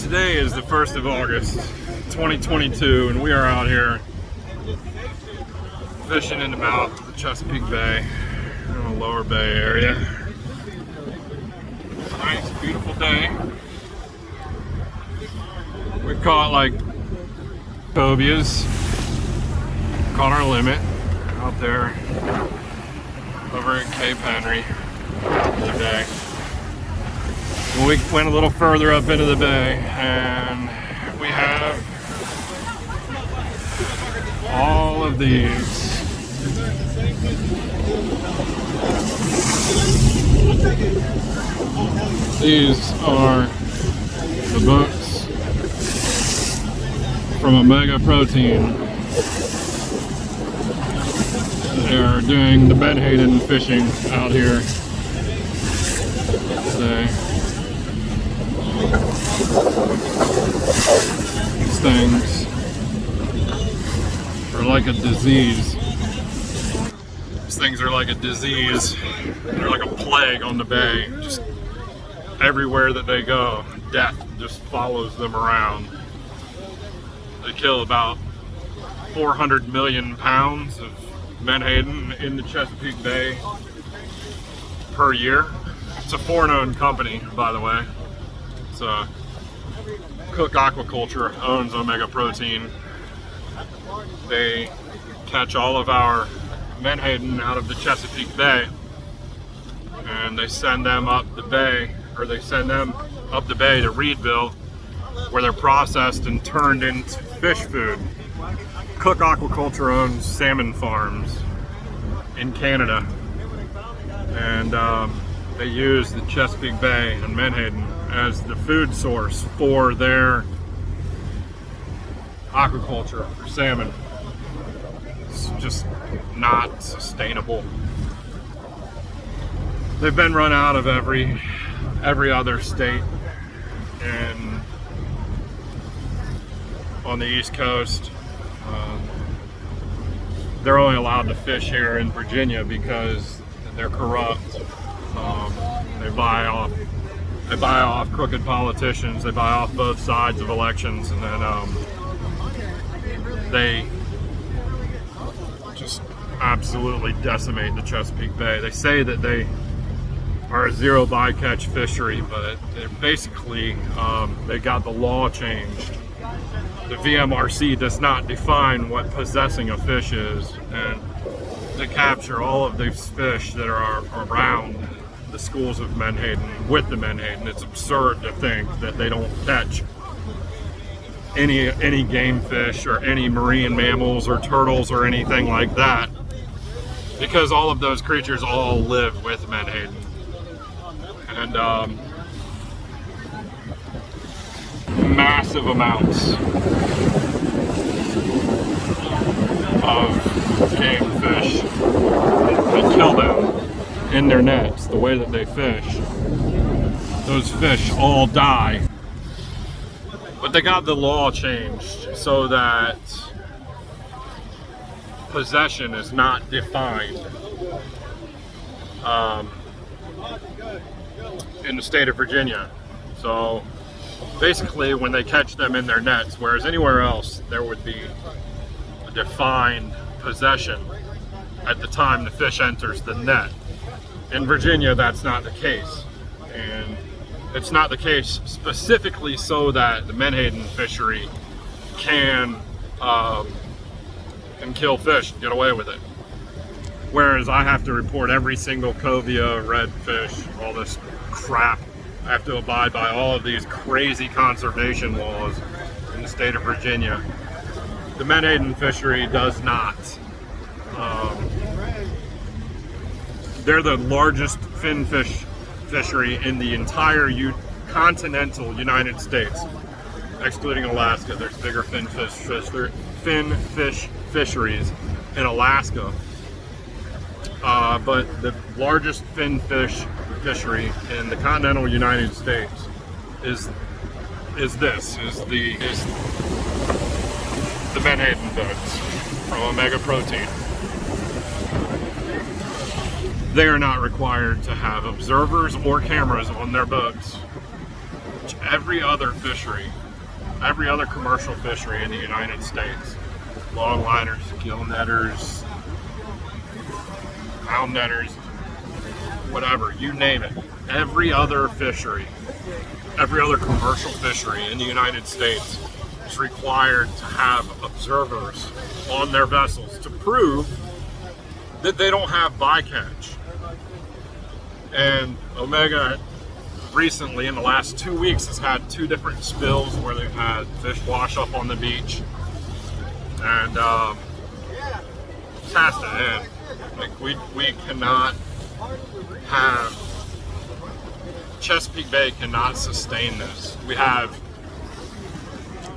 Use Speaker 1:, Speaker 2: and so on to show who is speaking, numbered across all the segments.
Speaker 1: Today is the 1st of August, 2022, and we are out here fishing in the mouth of the Chesapeake Bay, in the lower bay area. Nice, beautiful day. We caught like cobias, caught our limit out there over at Cape Henry today. We went a little further up into the bay and we have all of these. These are the boats from Omega Protein. They are doing the menhaden fishing out here today. These things are like a disease. These things are like a disease. They're like a plague on the bay. Just everywhere that they go, death just follows them around. They kill about 400 million pounds of menhaden in the Chesapeake Bay per year. It's a foreign-owned company, by the way. It's Cook Aquaculture owns Omega Protein. They catch all of our menhaden out of the Chesapeake Bay, and they send them up the bay, or they send them up the bay to Reedville, where they're processed and turned into fish food. Cook Aquaculture owns salmon farms in Canada, and they use the Chesapeake Bay and menhaden as the food source for their aquaculture for salmon. It's just not sustainable. They've been run out of every other state and on the East Coast. They're only allowed to fish here in Virginia because they're corrupt. They buy off crooked politicians. They buy off both sides of elections, and then they just absolutely decimate the Chesapeake Bay. They say that they are a zero bycatch fishery, but they're basically they got the law changed. The VMRC does not define what possessing a fish is, and to capture all of these fish that are around the schools of menhaden with the menhaden, it's absurd to think that they don't catch any game fish or any marine mammals or turtles or anything like that, because all of those creatures all live with menhaden. And massive amounts of game fish, they kill them in their nets. The way that they fish, those fish all die. But they got the law changed so that possession is not defined in the state of Virginia. So basically when they catch them in their nets, whereas anywhere else there would be a defined possession at the time the fish enters the net, in Virginia that's not the case. And it's not the case specifically so that the menhaden fishery can kill fish and get away with it. Whereas I have to report every single cobia, redfish, all this crap. I have to abide by all of these crazy conservation laws in the state of Virginia. The menhaden fishery does not. They're the largest finfish fishery in the entire continental United States, excluding Alaska. There's bigger finfish fisheries in Alaska, but the largest finfish fishery in the continental United States is the menhaden boats from Omega Protein. They are not required to have observers or cameras on their boats, which every other fishery every other commercial fishery in the United States. Longliners, gill netters, pound netters, whatever, you name it. Every other fishery, every other commercial fishery in the United States is required to have observers on their vessels to prove that they don't have bycatch. And Omega recently, in the last 2 weeks, has had 2 different spills where they've had fish wash up on the beach. And it has to end. Like, we cannot have, Chesapeake Bay cannot sustain this. We have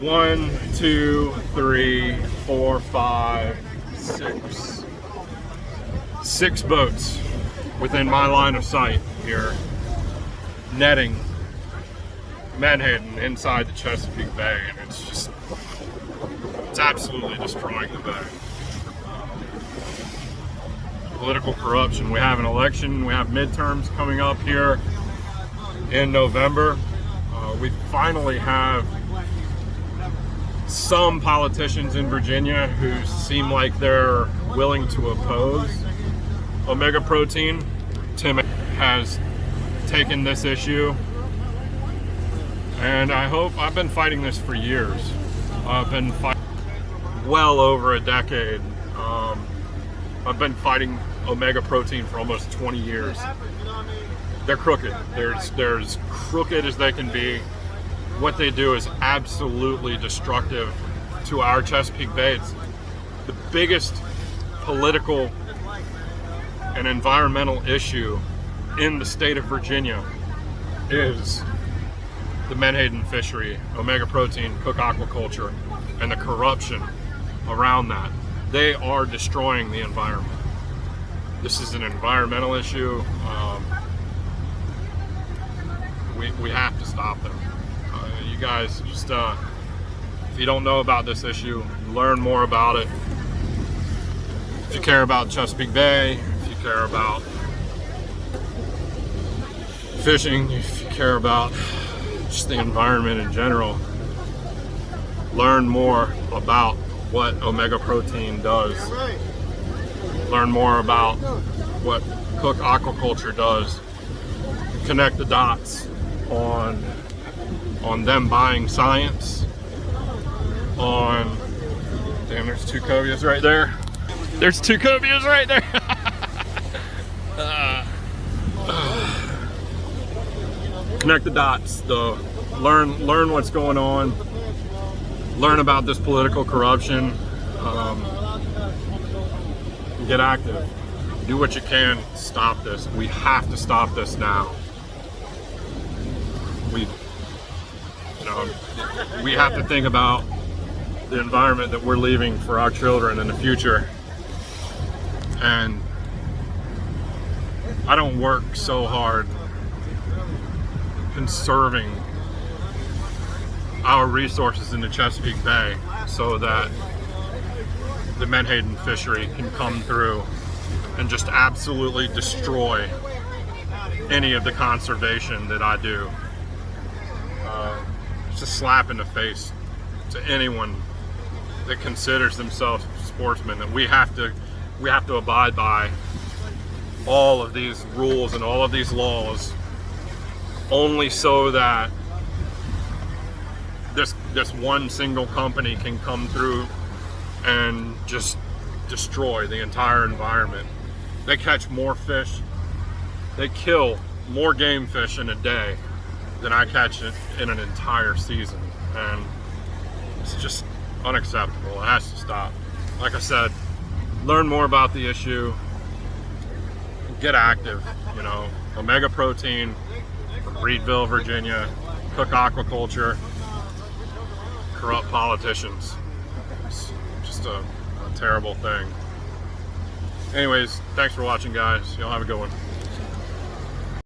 Speaker 1: 1, 2, 3, 4, 5, 6 boats within my line of sight here netting menhaden inside the Chesapeake Bay, and it's absolutely destroying the bay. Political corruption. We have an election, we have midterms coming up here in November. We finally have some politicians in Virginia who seem like they're willing to oppose omega protein. Tim has taken this issue, and I've been fighting this for years. I've been fighting well over a decade. I've been fighting omega protein for almost 20 years. They're crooked. They're as crooked as they can be. What they do is absolutely destructive to our Chesapeake Bay. It's the biggest political and environmental issue in the state of Virginia is the menhaden fishery, omega protein, cook aquaculture, and the corruption around that. They are destroying the environment. This is an environmental issue. We have to stop them. You guys, just if you don't know about this issue, learn more about it. If you care about Chesapeake Bay, if you care about fishing, if you care about just the environment in general, learn more about what omega protein does. Learn more about what cook aquaculture does. Connect the dots on them buying science, on, damn, there's 2 covias right there. There's 2 covias right there. Connect the dots, though. Learn what's going on. Learn about this political corruption. Get active. Do what you can to stop this. We have to stop this now. We have to think about the environment that we're leaving for our children in the future. And I don't work so hard conserving our resources in the Chesapeake Bay so that the menhaden fishery can come through and just absolutely destroy any of the conservation that I do. It's a slap in the face to anyone that considers themselves sportsmen, that we have to abide by all of these rules and all of these laws only so that this one single company can come through and just destroy the entire environment. They catch more fish, they kill more game fish in a day than I catch it in an entire season, and it's just unacceptable. It has to stop. Like I said, learn more about the issue, get active. Omega protein from Reedville, Virginia, cook aquaculture, corrupt politicians. It's just a terrible thing. Anyways, thanks for watching, guys. Y'all have a good one.